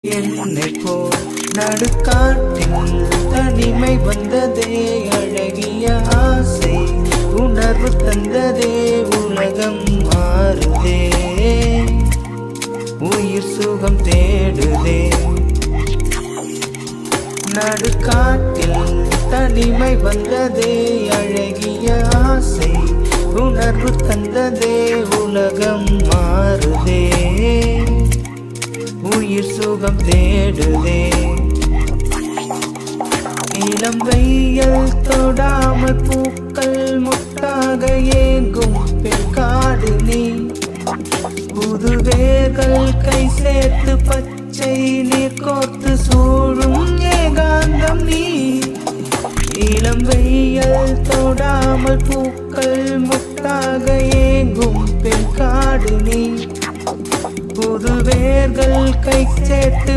என்னை போல் நடுக்காட்டில் தனிமை வந்ததே, அழகிய ஆசை உணர்வு தந்ததே, உலகம் மாறுதே, உயிர் சுகம் தேடுதே. நடுக்காட்டில் தனிமை வந்ததே, அழகிய ஆசை உணர்வு தந்ததே, உலகம் மாறுதே, உயிர் சுகம் தேடுதே. இளம் வெயில் தொடாமல் பூக்கள் முட்டாக ஏங்கும் பெண்காடு நீ, புது வேர்கள் கை சேர்த்து பச்சை நீர் கோர்த்து சூழும் ஏகாந்தம் நீ. இளம் வெயில் தொடாமல் பூக்கள் முட்டாக ஏங்கும் பெண்காடு நீ, புது வேர்கள் கை சேர்த்து